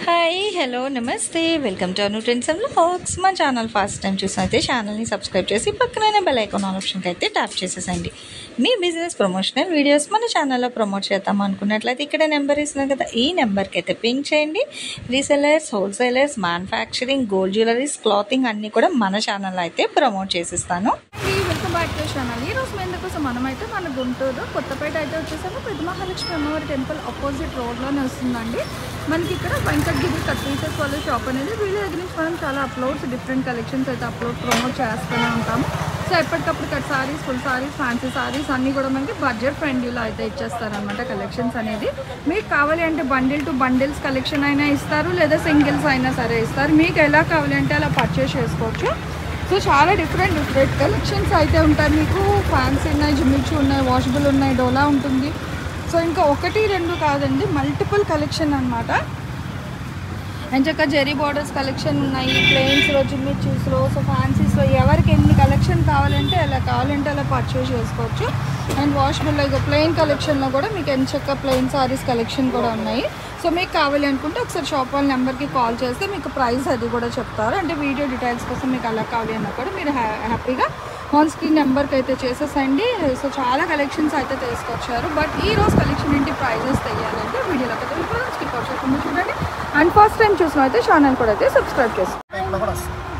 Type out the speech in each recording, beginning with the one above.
Hi hello నమస్తే welcome to Anu trends and vlogs. మా channel first time చూసినైతే ఛానల్ని subscribe చేసి పక్కనే బెల్ ఐకాన్ ఆప్షన్కి అయితే ట్యాప్ చేసేసండి. మీ బిజినెస్ ప్రమోషనల్ వీడియోస్ మన ఛానల్లో ప్రమోట్ చేద్దాం అనుకున్నట్లయితే ఇక్కడ నెంబర్ ఇస్తున్నాను కదా, ఈ నెంబర్కి అయితే పింక్ చేయండి. Resellers, wholesalers, manufacturing, gold jewelleries, clothing అన్నీ కూడా మన ఛానల్లో అయితే ప్రమోట్ చేసిస్తాను. Welcome back to channel. ఈరోజు మేము ఎందుకోసం మనమైతే మన గుంటూరు కొత్తపేట అయితే వచ్చేసాము. పెద్ద మహాలక్ష్మి అమ్మవారి టెంపుల్ ఆపోజిట్ రోడ్లోనే వస్తుందండి. మనకి ఇక్కడ వెంకటగిరి కట్ పీసెస్ వాళ్ళ షాప్ అనేది, వీళ్ళ దగ్గర నుంచి మనం చాలా అప్లోడ్స్, డిఫరెంట్ కలెక్షన్స్ అయితే ప్రమోట్ చేస్తూనే ఉంటాము. సో ఎప్పటికప్పుడు cut saris, full saris, fancy saris అన్నీ కూడా మనకి బడ్జెట్ ఫ్రెండ్లీలో అయితే ఇచ్చేస్తారనమాట. కలెక్షన్స్ అనేది మీకు కావాలి అంటే బండిల్ టు బండిల్స్ కలెక్షన్ అయినా ఇస్తారు, లేదా సింగిల్స్ అయినా సరే ఇస్తారు. మీకు ఎలా కావాలి అంటే అలా పర్చేస్ చేసుకోవచ్చు. సో చాలా డిఫరెంట్ కలెక్షన్స్ అయితే ఉంటాయి. మీకు ఫ్యాన్సీ ఉన్నాయి, జిమ్మిచు ఉన్నాయి, వాషబుల్ ఉన్నాయి, డోలా ఉంటుంది. సో ఇంకా ఒకటి రెండు కాదండి, మల్టిపుల్ కలెక్షన్ అనమాట. అండ్ చక్క జెరీ బార్డర్స్ కలెక్షన్ ఉన్నాయి, ప్లెయిన్స్లో, జిమ్మిచూస్లో, సో ఫ్యాన్సీస్లో ఎవరికి ఎన్ని కలెక్షన్ కావాలంటే అలా పర్చేస్ చేసుకోవచ్చు. అండ్ వాషబుల్లో ఇక ప్లెయిన్ కలెక్షన్లో కూడా మీకు ఎంచక్క ప్లెయిన్ సారీస్ కలెక్షన్ కూడా ఉన్నాయి. సో మీకు కావాలి అనుకుంటే ఒకసారి షాప్ వాళ్ళ నెంబర్కి కాల్ చేస్తే మీకు ప్రైస్ అది కూడా చెప్తారు. అంటే వీడియో డీటెయిల్స్ కోసం మీకు అలా కావాలి అన్నా కూడా మీరు హ్యాపీగా ఆన్ స్క్రీన్ నెంబర్కి అయితే చేసేసండి. సో చాలా కలెక్షన్స్ అయితే తీసుకొచ్చారు. బట్ ఈ రోజు కలెక్షన్ ఏంటి, ప్రైజెస్ తెలియాలంటే వీడియోలో అయితే ఇప్పుడు స్కిప్ చేయకుండా చూడండి. అండ్ ఫస్ట్ టైం చూసిన అయితే ఛానల్ కూడా అయితే సబ్స్క్రైబ్ చేసుకోండి.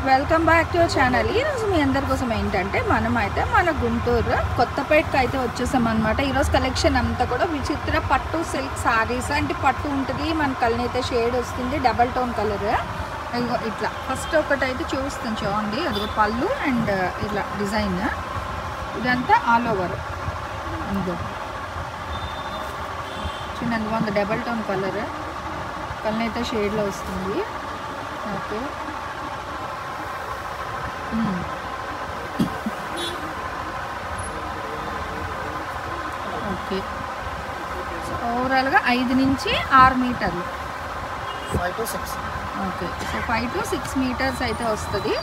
Welcome back to our channel. ఈరోజు మీ అందరి కోసం ఏంటంటే మనమైతే మన గుంటూరు కొత్తపేటకి అయితే వచ్చేసాం అనమాట. ఈరోజు కలెక్షన్ అంతా కూడా విచిత్ర పట్టు సిల్క్ సారీస్. అంటే పట్టు ఉంటుంది, మన కలర్ అయితే షేడ్ వస్తుంది, డబల్ టోన్ కలర్. ఇట్లా ఫస్ట్ ఒకటైతే చూస్తాను చూడండి, అది పళ్ళు అండ్ ఇట్లా డిజైన్, ఇదంతా ఆల్ ఓవర్ ఇదో చిన్న బాగుంది, డబల్ టోన్ కలర్ అయితే షేడ్లో వస్తుంది. Okay, okay. సో ఓవరాల్గా 5 నుంచి 6 మీటర్లు, 5 to 6. Okay. So 5 to 6 metres అయితే వస్తుంది.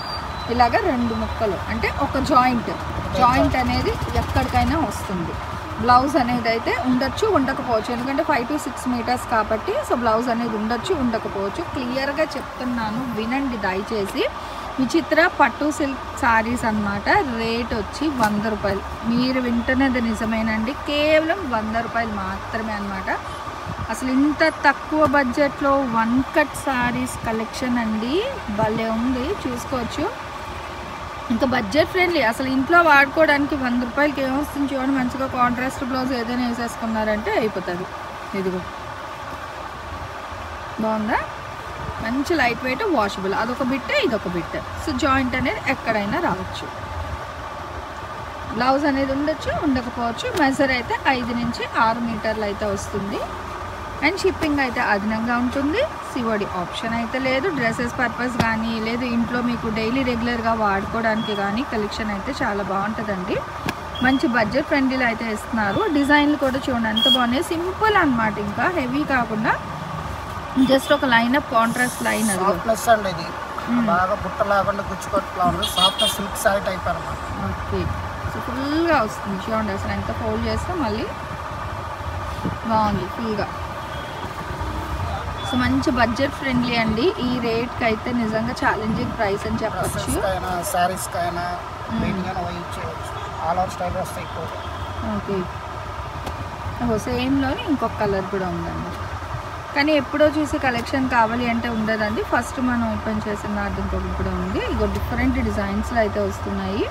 ఇలాగ 2 ముక్కలు, అంటే ఒక జాయింట్ అనేది ఎక్కడికైనా వస్తుంది. బ్లౌజ్ అనేది అయితే ఉండొచ్చు, ఉండకపోవచ్చు. ఎందుకంటే 5 to 6 మీటర్స్ కాబట్టి సో బ్లౌజ్ అనేది ఉండొచ్చు, ఉండకపోవచ్చు. క్లియర్గా చెప్తున్నాను, వినండి దయచేసి. విచిత్ర పట్టు సిల్క్ సారీస్ అన్నమాట. రేట్ వచ్చి 100 రూపాయలు. మీరు వింటున్నది నిజమేనండి, కేవలం 100 రూపాయలు మాత్రమే అనమాట. అసలు ఇంత తక్కువ బడ్జెట్లో వన్ కట్ సారీస్ కలెక్షన్ అండి, భలే ఉంది, చూసుకోవచ్చు. ఇంకా బడ్జెట్ ఫ్రెండ్లీ, అసలు ఇంట్లో వాడుకోవడానికి 100 రూపాయలకి ఏమొస్తుంది చూడండి. మంచిగా కాంట్రాస్ట్ బ్లౌజ్ ఏదైనా వేసేసుకున్నారంటే అయిపోతుంది. ఇదిగో బాగుందా, మంచి లైట్ వెయిట్, వాషబుల్. అదొక బిట్, ఇదొక బిట్. సో జాయింట్ అనేది ఎక్కడైనా రావచ్చు. బ్లౌజ్ అనేది ఉండొచ్చు, ఉండకపోవచ్చు. మెజర్ అయితే 5 నుంచి 6 మీటర్లు అయితే వస్తుంది. అండ్ షిప్పింగ్ అయితే అదనంగా ఉంటుంది. సిఓడి ఆప్షన్ అయితే లేదు. డ్రెస్సెస్ పర్పస్ కానీ, లేదు ఇంట్లో మీకు డైలీ రెగ్యులర్గా వాడుకోవడానికి కానీ కలెక్షన్ అయితే చాలా బాగుంటుందండి. మంచి బడ్జెట్ ఫ్రెండ్లీలో అయితే ఇస్తున్నారు. డిజైన్లు కూడా చూడండి ఎంత బాగున్నాయి, సింపుల్ అనమాట, ఇంకా హెవీ కాకుండా జస్ట్ ఒక లైన్ అప్ కాంట్రాస్ట్ లైన్. అది ప్లస్ అండి, ఇది బాగా బుట్ట లేకుండా గుచ్చుకోట్లా ఉంది, సాఫ్ట్ సిల్క్ సారీ టైప్ అన్నమాట. ఓకే. సో ఫుల్గా వస్తుంది చూడండి, అసలు ఎంత ఫోల్డ్ చేస్తే మళ్ళీ బాగుంది ఫుల్గా. సో మంచి బడ్జెట్ ఫ్రెండ్లీ అండి. ఈ రేట్కి అయితే నిజంగా ఛాలెంజింగ్ ప్రైస్ అని చెప్పచ్చు. శారీస్కైనా ఆల్ ఓవర్ స్టైల్ వస్తాయి. ఓకే, సేమ్లోని ఇంకొక కలర్ కూడా ఉందండి. కానీ ఎప్పుడో చూసి కలెక్షన్ కావాలి అంటే ఉండదండి. ఫస్ట్ మనం ఓపెన్ చేసిన దాంట్లో ఇంకొకటి కూడా ఉంది. ఇగో డిఫరెంట్ డిజైన్స్లో అయితే వస్తున్నాయి.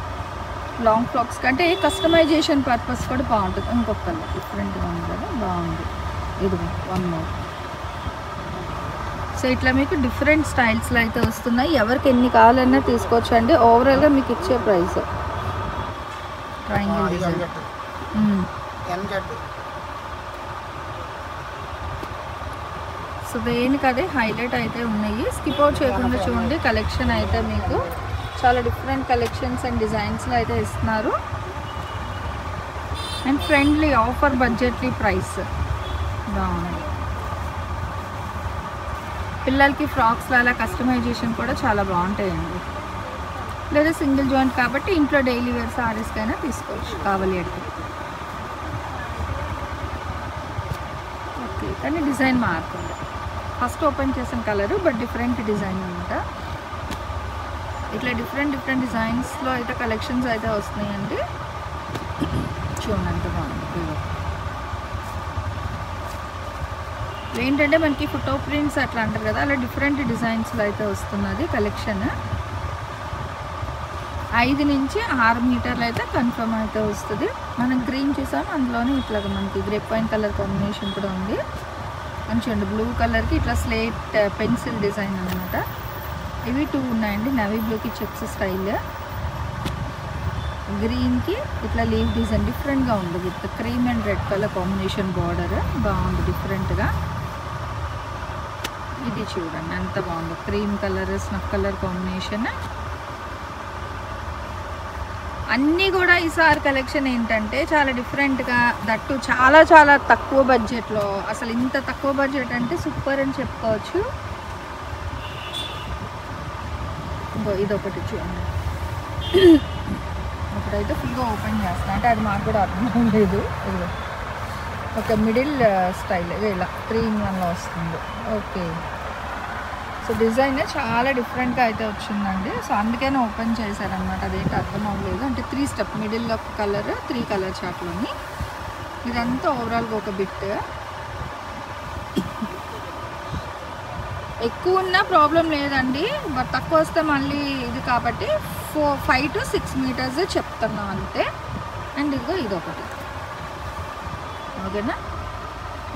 లాంగ్ ఫ్రాక్స్ కంటే కస్టమైజేషన్ పర్పస్ కూడా బాగుంటుంది. ఇంకొక కలర్ డిఫరెంట్గా ఉంది కదా, బాగుంది. ఇదిగో 1 more. సో ఇట్లా మీకు డిఫరెంట్ స్టైల్స్లో అయితే వస్తున్నాయి. ఎవరికి ఎన్ని కావాలన్నా తీసుకోవచ్చు అండి. ఓవరాల్గా మీకు ఇచ్చే ప్రైస్ ట్రయాంగిల్ డిజైన్. సో దేనికి అదే హైలైట్ అయితే ఉన్నాయి. స్కిప్ అవుట్ చేయకుండా చూడండి. కలెక్షన్ అయితే మీకు చాలా డిఫరెంట్ కలెక్షన్స్ అండ్ డిజైన్స్లో అయితే ఇస్తున్నారు. అండ్ ఫ్రెండ్లీ ఆఫర్, బడ్జెట్లీ ప్రైస్ బాగున్నాయి. పిల్లలకి ఫ్రాక్స్లో అలా కస్టమైజేషన్ కూడా చాలా బాగుంటాయండి. లేదా సింగిల్ జాయింట్ కాబట్టి ఇంట్లో డైలీ వేర్ సారీస్కైనా తీసుకోవచ్చు కావాలి అంటే. ఓకే, కానీ డిజైన్ మారుతుంది. ఫస్ట్ ఓపెన్ చేసిన కలర్ బట్ డిఫరెంట్ డిజైన్ అనమాట. ఇట్లా డిఫరెంట్ డిజైన్స్లో అయితే కలెక్షన్స్ అయితే వస్తున్నాయండి. చూడండి ఎంత బాగుంది. ఏంటంటే మనకి ఫోటో ప్రింట్స్ అట్లా అంటారు కదా, అలా డిఫరెంట్ డిజైన్స్లో అయితే వస్తున్నది కలెక్షన్. 5 నుంచి 6 మీటర్లు అయితే కన్ఫర్మ్ అయితే వస్తుంది. మనం గ్రీన్ చూసాము, అందులోనే ఇట్లాగా మనకి గ్రేప్ వైన్ కలర్ కాంబినేషన్ కూడా ఉంది. మంచిగా బ్లూ కలర్కి ఇట్లా స్లేట్ పెన్సిల్ డిజైన్ అనమాట. ఇవి 2 ఉన్నాయండి. నవీ బ్లూకి చెక్స్ స్టైల్, గ్రీన్కి ఇట్లా లీవ్ డిజైన్ డిఫరెంట్గా ఉంది with cream and red colour combination border బాగుంది డిఫరెంట్గా. ఇది చూడండి ఎంత బాగుందో, cream colour snuff colour combination. అన్నీ కూడా ఈసారి కలెక్షన్ ఏంటంటే చాలా డిఫరెంట్గా, దట్టు చాలా చాలా తక్కువ బడ్జెట్లో. అసలు ఇంత తక్కువ బడ్జెట్ అంటే సూపర్ అని చెప్పుకోవచ్చు. ఇదొకటి చూడండి, ఇప్పుడైతే ఫుల్గా ఓపెన్ చేస్తాను అంటే అది మాకు కూడా అర్థం లేదు. ఇది ఒక మిడిల్ స్టైల్ ఇలా 3-in-1లో వస్తుంది. ఓకే, సో డిజైన్ చాలా డిఫరెంట్గా అయితే వచ్చిందండి. సో అందుకనే ఓపెన్ చేశారనమాట. అదేంటి అర్థం అవ్వలేదు. అంటే 3 స్టెప్ మిడిల్లో ఒక కలర్, 3 కలర్ చార్ట్లోని ఇదంతా ఓవరాల్గా ఒక బిట్. ఎక్కువ ఉన్న ప్రాబ్లం లేదండి, బట్ తక్కువ వస్తే మళ్ళీ ఇది కాబట్టి 5 to 6 మీటర్స్ చెప్తున్నాం అంతే. అండ్ ఇదిగో ఇదొకటి, ఓకేనా,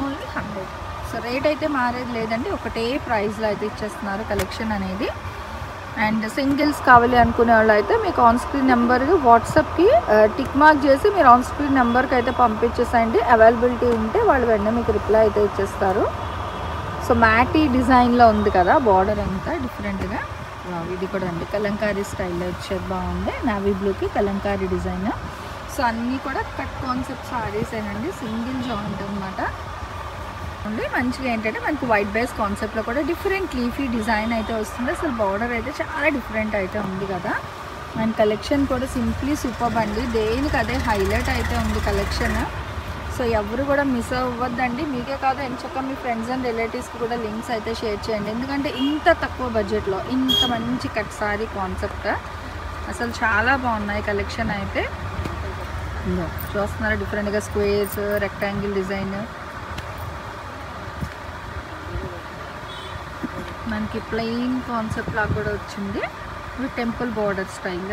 ఓన్లీ 100. సో రేట్ అయితే మారేది లేదండి, ఒకటే ప్రైస్లో అయితే ఇచ్చేస్తున్నారు కలెక్షన్ అనేది. అండ్ సింగిల్స్ కావాలి అనుకునే వాళ్ళు అయితే మీకు ఆన్ స్క్రీన్ నెంబర్కి వాట్సాప్కి టిక్ మార్క్ చేసి మీరు ఆన్ స్క్రీన్ నెంబర్కి అయితే పంపించేసేయండి. అవైలబిలిటీ ఉంటే వాళ్ళు వెంటనే మీకు రిప్లై అయితే ఇచ్చేస్తారు. సో మ్యాటీ డిజైన్లో ఉంది కదా బార్డర్ అంతా డిఫరెంట్గా. ఇది కూడా అండి కలంకారీ స్టైల్లో వచ్చేది బాగుంది. నావీ బ్లూకి కలంకారీ డిజైన్. సో అన్నీ కూడా కట్ కాన్సెప్ట్ సారీస్ ఏనండి, సింగిల్ జాయింట్ అనమాట. మంచిగా ఏంటంటే మనకి వైట్ బేస్ కాన్సెప్ట్లో కూడా డిఫరెంట్ లీఫీ డిజైన్ అయితే వస్తుంది. అసలు బార్డర్ అయితే చాలా డిఫరెంట్ అయితే ఉంది కదా. అండ్ కలెక్షన్ కూడా సింప్లీ సూపర్ అండి, దేనికి అదే హైలైట్ అయితే ఉంది కలెక్షన్. సో ఎవరు కూడా మిస్ అవ్వద్దండి. మీకే కాదు ఎంచక్క మీ ఫ్రెండ్స్ అండ్ రిలేటివ్స్కి కూడా లింక్స్ అయితే షేర్ చేయండి. ఎందుకంటే ఇంత తక్కువ బడ్జెట్లో ఇంత మంచి కట్ సారీ కాన్సెప్ట్ అసలు చాలా బాగున్నాయి కలెక్షన్ అయితే. చూస్తున్నారు డిఫరెంట్గా స్క్వేర్స్, రెక్టాంగిల్ డిజైన్, మనకి ప్లెయిన్ కాన్సెప్ట్ లాగా కూడా వచ్చింది విత్ టెంపుల్ బార్డర్ స్టైల్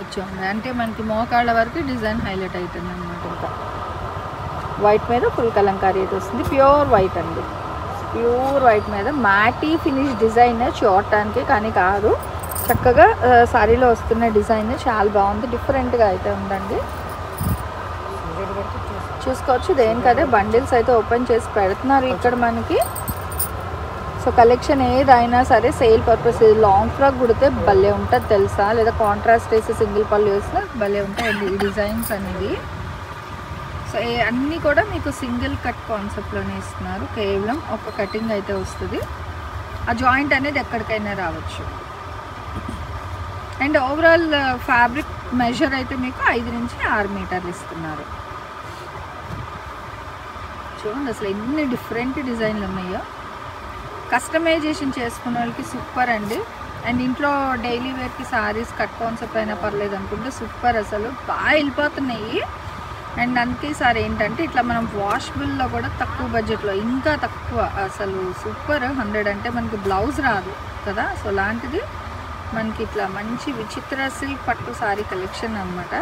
వచ్చి. అంటే మనకి మోకాళ్ళ వరకు డిజైన్ హైలైట్ అవుతుంది అనమాట. ఇంకా వైట్ మీద ఫుల్ కలంకారీ అయితే వస్తుంది, ప్యూర్ వైట్ అండి. ప్యూర్ వైట్ మీద మ్యాటీ ఫినిష్ డిజైన్ చూడటానికి కానీ కాదు, చక్కగా సారీలో వస్తున్న డిజైన్ చాలా బాగుంది, డిఫరెంట్గా అయితే ఉందండి. చూసుకోవచ్చు దేనికదే బండిల్స్ అయితే ఓపెన్ చేసి పెడుతున్నారు ఇక్కడ మనకి. సో కలెక్షన్ ఏదైనా సరే సేల్ పర్పస్, లాంగ్ ఫ్రాక్ కుడితే భలే ఉంటుంది తెలుసా, లేదా కాంట్రాస్ట్ వేసి సింగిల్ పళ్ళు వేసినా భలే ఉంటాయండి ఈ డిజైన్స్ అనేది. సో అన్నీ కూడా మీకు సింగిల్ కట్ కాన్సెప్ట్లోనే ఇస్తున్నారు. కేవలం ఒక కటింగ్ అయితే వస్తుంది, ఆ జాయింట్ అనేది ఎక్కడికైనా రావచ్చు. అండ్ ఓవరాల్ ఫ్యాబ్రిక్ మెజర్ అయితే మీకు 5 నుంచి 6 మీటర్లు ఇస్తున్నారు. చూడండి అసలు ఎన్ని డిఫరెంట్ డిజైన్లు ఉన్నాయో. కస్టమైజేషన్ చేసుకునే వాళ్ళకి సూపర్ అండి. అండ్ ఇంట్లో డైలీ వేర్కి సారీస్ కట్ కాన్సెప్ట్ అయినా పర్లేదు అనుకుంటే సూపర్, అసలు బాగా వెళ్ళిపోతున్నాయి. అండ్ అందుకే సార్ ఏంటంటే ఇట్లా మనం వాషబుల్లో కూడా తక్కువ బడ్జెట్లో ఇంకా తక్కువ, అసలు సూపర్. 100 అంటే మనకి బ్లౌజ్ రాదు కదా. సో లాంటిది మనకి ఇట్లా మంచి విచిత్ర సిల్క్ పట్టు సారీ కలెక్షన్ అనమాట.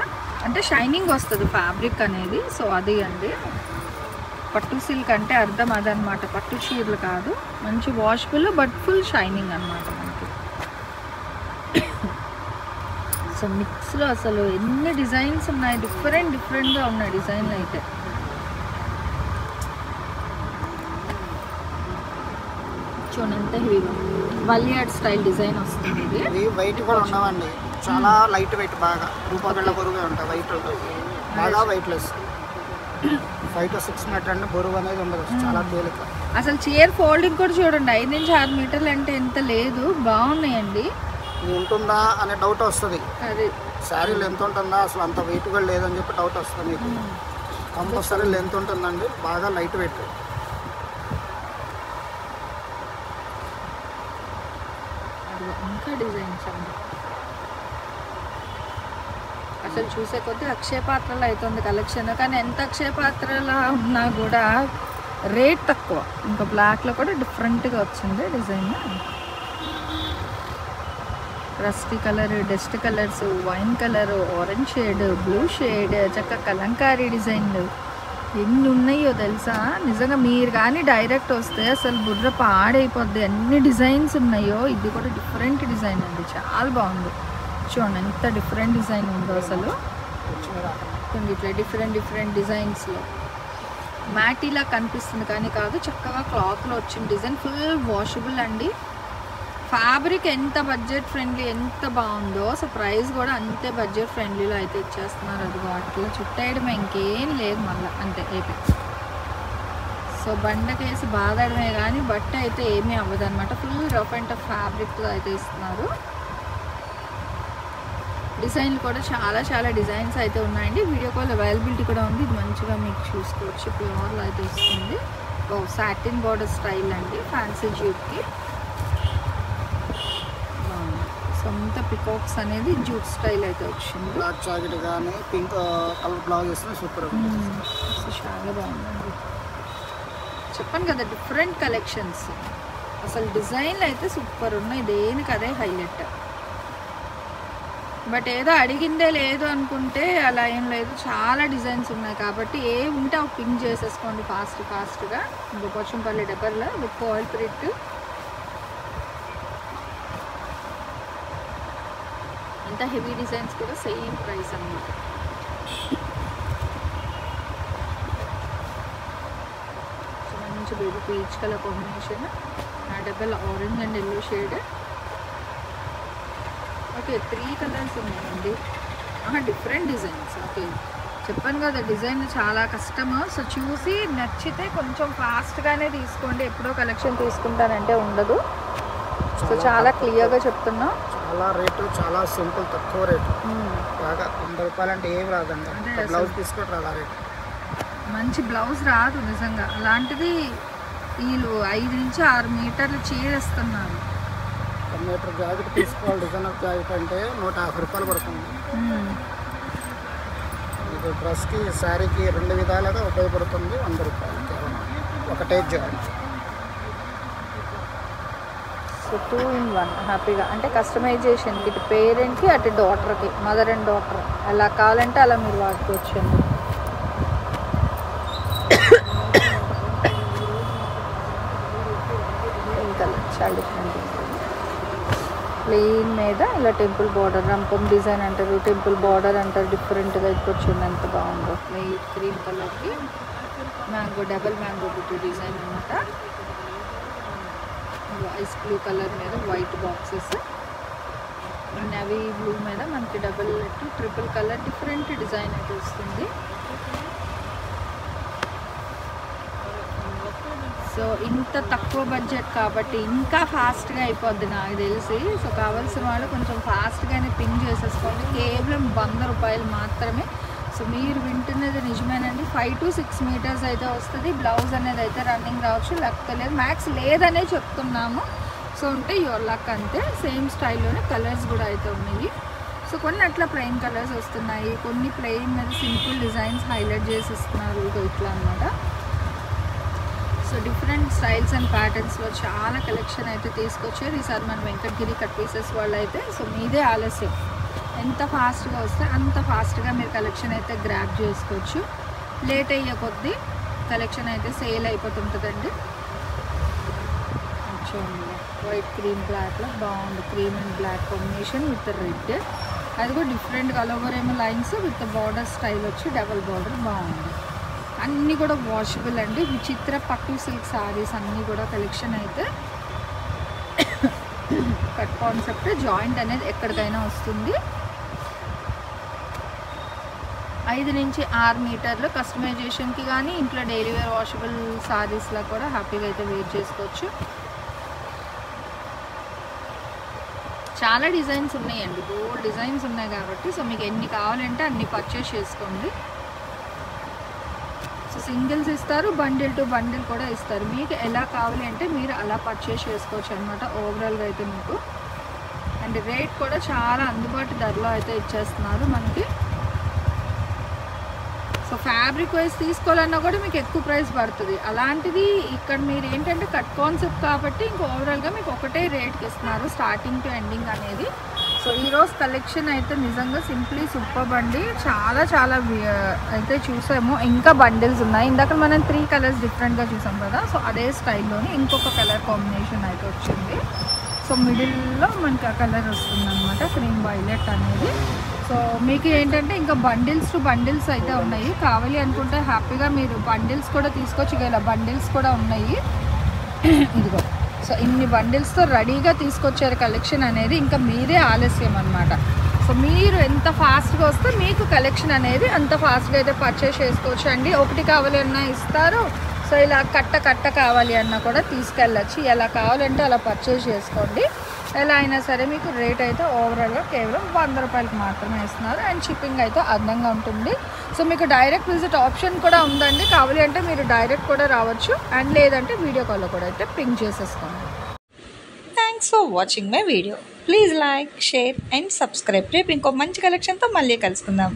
అంటే షైనింగ్ వస్తుంది ఫ్యాబ్రిక్ అనేది. సో అది అండి పట్టు సిల్క్ అంటే అర్థం అదనమాట, పట్టు చీరలు కాదు, మంచి వాషబుల్ బట్ ఫుల్ షైనింగ్ అనమాట మనకి. సో మిక్స్లో అసలు ఎన్ని డిజైన్స్ ఉన్నాయి, డిఫరెంట్గా ఉన్నాయి డిజైన్లు అయితే. చూడండి ఎంత హెవీగా వలియాడ్ స్టైల్ డిజైన్ వస్తుంది. ఇది వైట్ కూడా ఉన్నామండి, చాలా లైట్ వెయిట్, బాగా రూపాయల బరువుగా ఉంటాయి. వైట్ బాగా వెయిట్లెస్, 5 to 6 మీటర్ అంటే బరువు అనేది ఉండదు, చాలా తేలిక. అసలు చైర్ ఫోల్డింగ్ కూడా చూడండి 5 నుంచి 6 మీటర్లు అంటే ఎంత లేదు, బాగున్నాయండి. ఇది ఉంటుందా అనే డౌట్ వస్తుంది, అది శారీలు ఎంత ఉంటుందా అసలు అంత వెయిట్ కూడా లేదని చెప్పి డౌట్ వస్తుంది మీకు. కంపల్సరీ లెంత్ ఉంటుందండి, బాగా లైట్ వెయిట్. ఇదిగో ఇంకా డిజైన్స్ అండి. అసలు చూసే కొద్దీ అక్షయ పాత్రలో అవుతుంది కలెక్షన్. కానీ ఎంత అక్షయ పాత్రలా ఉన్నా కూడా రేట్ తక్కువ. ఇంకా బ్లాక్లో కూడా డిఫరెంట్గా వచ్చింది design. Rusty colour, dust colours, wine colour, orange shade, blue shade, చక్క కలంకారీ డిజైన్లు ఎన్ని ఉన్నాయో తెలుసా. నిజంగా మీరు కానీ డైరెక్ట్ వస్తే అసలు బుర్ర పాడైపోద్ది, అన్ని డిజైన్స్ ఉన్నాయో. ఇది కూడా డిఫరెంట్ డిజైన్ అండి, చాలా బాగుంది. చూడండి ఎంత డిఫరెంట్ డిజైన్ ఉందో అసలు. ఇట్లా డిఫరెంట్ డిజైన్స్లో మ్యాటీలా కనిపిస్తుంది కానీ కాదు, చక్కగా క్లాత్లో వచ్చిన డిజైన్. ఫుల్ వాషబుల్ అండి. ఫ్యాబ్రిక్ ఎంత బడ్జెట్ ఫ్రెండ్లీ, ఎంత బాగుందో. సో ప్రైస్ కూడా అంతే బడ్జెట్ ఫ్రెండ్లీలో అయితే ఇచ్చేస్తున్నారు. అది వాటిలో చుట్టేయడమే, ఇంకేం లేదు మళ్ళీ అంతే ఏపీ. సో బండకేసి బాధడమే కానీ బట్ట అయితే ఏమీ అవ్వదు అనమాట. ఫుల్ రఫ్ అండ్ టఫ్ ఫ్యాబ్రిక్తో అయితే ఇస్తున్నారు. డిజైన్లు కూడా చాలా డిజైన్స్ అయితే ఉన్నాయండి. వీడియో కాల్ అవైలబిలిటీ కూడా ఉంది. ఇది మంచిగా మీకు చూసుకోవచ్చు. ప్యూర్లో అయితే వస్తుంది. సాటిన్ బార్డర్ స్టైల్ అండి, ఫ్యాన్సీ జ్యూట్కి. సొంత పికాక్స్ అనేది జూట్ స్టైల్ అయితే వచ్చింది. బ్లాక్ జాకెట్ కానీ పింక్ కలర్ బ్లౌజ్ వేసిన సూపర్. చాలా బాగుందండి. చెప్పాను కదా డిఫరెంట్ కలెక్షన్స్. అసలు డిజైన్లు అయితే సూపర్ ఉన్నాయి. దేనికి అదే హైలైట్. బట్ ఏదో అడిగిందే లేదు అనుకుంటే అలా ఏం లేదు. చాలా డిజైన్స్ ఉన్నాయి కాబట్టి ఏ ఉంటే అవి పింక్ చేసేసుకోండి ఫాస్ట్గా. ఇంకో పోచంపల్లి డబ్బర్లో విత్ ఆయిల్ ప్రింట్. అంతా హెవీ డిజైన్స్ కూడా సేమ్ ప్రైస్ అన్నమాట. మంచి baby peach colour combination, double orange and yellow shade. Okay 3 colours ఉన్నాయండి. Different designs. ఓకే చెప్పాను కదా డిజైన్ చాలా కష్టము. సో చూసి నచ్చితే కొంచెం ఫాస్ట్గానే తీసుకోండి. ఎప్పుడో కలెక్షన్ తీసుకుంటానంటే ఉండదు. సో చాలా క్లియర్గా చెప్తున్నా. చాలా రేటు, చాలా సింపుల్, తక్కువ రేటు. బాగా 100 రూపాయలు అంటే ఏం రాదండి. బ్లౌజ్ తీసుకోవడం రాదా రేటు. మంచి బ్లౌజ్ రాదు నిజంగా. అలాంటిది వీళ్ళు 5 నుంచి 6 మీటర్లు చీరేస్తున్నారు. 1 మీటర్ జాకెట్ తీసుకోవాలి. డిజైనర్ జాకెట్ అంటే 150 రూపాయలు పడుతుంది. ఇది డ్రెస్కి, శారీకి 2 విధాలుగా ఉపయోగపడుతుంది. 100 రూపాయలు కేవలం ఒకటే జాకెట్. సో 2 in 1 హ్యాపీగా. అంటే కస్టమైజేషన్కి ఇటు పేరెంట్కి అటు డాటర్కి, మదర్ అండ్ డాటర్ ఎలా కావాలంటే అలా మీరు వాడుకోవచ్చండి. చాలా డిఫరెంట్. ప్లెయిన్ మీద ఇలా టెంపుల్ బార్డర్, రంపం డిజైన్ అంటారు, టెంపుల్ బార్డర్ అంటారు. డిఫరెంట్గా ఇప్పుడు వచ్చింది, ఎంత బాగుందో. లైట్ క్రీమ్ కలర్కి మ్యాంగో, డబల్ మ్యాంగో బుట్టు డిజైన్ అనమాట. ఐస్ బ్లూ కలర్ మీద వైట్ బాక్సెస్, నవీ బ్లూ మీద మనకి double triple colour different design అయితే వస్తుంది. సో ఇంత తక్కువ బడ్జెట్ కాబట్టి ఇంకా ఫాస్ట్గా అయిపోద్ది నాకు తెలిసి. సో కావాల్సిన వాళ్ళు కొంచెం ఫాస్ట్గానే పింక్ చేసేసుకోండి. కేవలం 100 రూపాయలు మాత్రమే. సో మీరు వింటున్నది నిజమేనండి. 5 to 6 మీటర్స్ అయితే వస్తుంది. బ్లౌజ్ అనేది అయితే రన్నింగ్ రావచ్చు, లేకపోతే లేదు. మ్యాక్స్ లేదనే చెప్తున్నాము. సో ఉంటే యువర్ లక్ అంతే. సేమ్ స్టైల్లోనే కలర్స్ కూడా అయితే ఉన్నాయి. సో కొన్ని అట్లా ప్లెయిన్ కలర్స్ వస్తున్నాయి, కొన్ని ప్లెయిన్ మీద సింపుల్ డిజైన్స్ హైలైట్ చేసి ఇస్తున్నారు. ఇట్లా అనమాట. సో డిఫరెంట్ స్టైల్స్ అండ్ ప్యాటర్న్స్లో చాలా కలెక్షన్ అయితే తీసుకొచ్చారు ఈసారి మన వెంకటగిరి కట్ పీసెస్ వాళ్ళు అయితే. సో మీదే ఆలస్యం. ఎంత ఫాస్ట్గా వస్తే అంత ఫాస్ట్గా మీరు కలెక్షన్ అయితే గ్రాబ్ చేసుకోవచ్చు. లేట్ అయ్యే కొద్దీ కలెక్షన్ అయితే సేల్ అయిపోతుంటుందండి. వైట్ క్రీమ్ బ్లాక్లో బాగుంది. Cream and black combination with red. అది కూడా డిఫరెంట్ కలర్ ఏమో లైన్స్ విత్ బార్డర్ స్టైల్ వచ్చి డబల్ బార్డర్ బాగుంది. అన్నీ కూడా వాషబుల్ అండి. విచిత్ర పట్టు సిల్క్ సారీస్ అన్నీ కూడా కలెక్షన్ అయితే కట్ కాన్సెప్ట్. జాయింట్ అనేది ఎక్కడికైనా వస్తుంది. 5 నుంచి 6 మీటర్లు కస్టమైజేషన్కి కానీ ఇంట్లో డైలీ వేర్ వాషబుల్ సారీస్లో కూడా హ్యాపీగా అయితే వేర్ చేసుకోవచ్చు. చాలా డిజైన్స్ ఉన్నాయండి, బోల్డ్ డిజైన్స్ ఉన్నాయి కాబట్టి సో మీకు ఎన్ని కావాలంటే అన్ని పర్చేస్ చేసుకోండి. సో సింగిల్స్ ఇస్తారు, బండిల్ టు బండిల్ కూడా ఇస్తారు. మీకు ఎలా కావాలి అంటే మీరు అలా పర్చేస్ చేసుకోవచ్చు అనమాట. ఓవరాల్గా అయితే మీకు అండ్ రేట్ కూడా చాలా అందుబాటు ధరలో అయితే ఇచ్చేస్తున్నారు మనకి. సో ఫ్యాబ్రిక్ వైజ్ తీసుకోవాలన్నా కూడా మీకు ఎక్కువ ప్రైస్ పడుతుంది. అలాంటిది ఇక్కడ మీరు ఏంటంటే కట్ కాన్సెప్ట్ కాబట్టి ఇంక ఓవరాల్గా మీకు ఒకటే రేట్కి ఇస్తున్నారు స్టార్టింగ్ టు ఎండింగ్ అనేది. సో ఈరోజు కలెక్షన్ అయితే నిజంగా సింప్లీ సూపర్ అండి. చాలా చాలా అయితే చూసాము. ఇంకా బండిల్స్ ఉన్నాయి. ఇందాక మనం 3 కలర్స్ డిఫరెంట్గా చూసాం కదా. సో అదే స్టైల్లోనే ఇంకొక కలర్ కాంబినేషన్ అయితే వచ్చింది. సో మిడిల్లో మనకి ఆ కలర్ వస్తుంది అనమాట, క్రీమ్ వైలెట్ అనేది. సో మీకు ఏంటంటే ఇంకా బండిల్స్ టు బండిల్స్ అయితే ఉన్నాయి. కావాలి అనుకుంటే హ్యాపీగా మీరు బండిల్స్ కూడా తీసుకోవచ్చు. బండిల్స్ కూడా ఉన్నాయి ఇదిగో. సో ఇన్ని బండిల్స్తో రెడీగా తీసుకొచ్చారు కలెక్షన్ అనేది. ఇంకా మీరే ఆలస్యం అనమాట. సో మీరు ఎంత ఫాస్ట్గా వస్తే మీకు కలెక్షన్ అనేది అంత ఫాస్ట్గా అయితే పర్చేస్ చేసుకోవచ్చు అండి. ఒకటి కావాలి అన్నా ఇస్తారు. సో ఇలా కట్ట కావాలి అన్నా కూడా తీసుకెళ్ళచ్చు. ఎలా కావాలంటే అలా పర్చేస్ చేసుకోండి. ఎలా అయినా సరే మీకు రేట్ అయితే ఓవరాల్గా కేవలం 100 రూపాయలకి మాత్రమే ఇస్తున్నారు. అండ్ షిప్పింగ్ అయితే అందంగా ఉంటుంది. సో మీకు డైరెక్ట్ విజిట్ ఆప్షన్ కూడా ఉందండి. కావాలి అంటే మీరు డైరెక్ట్ కూడా రావచ్చు. అండ్ లేదంటే వీడియో కాల్లో కూడా అయితే పింక్ చేసేసుకోండి. Thanks for watching my video. Please like, share and subscribe. రేపు ఇంకో మంచి కలెక్షన్తో మళ్ళీ కలుసుకుందాం.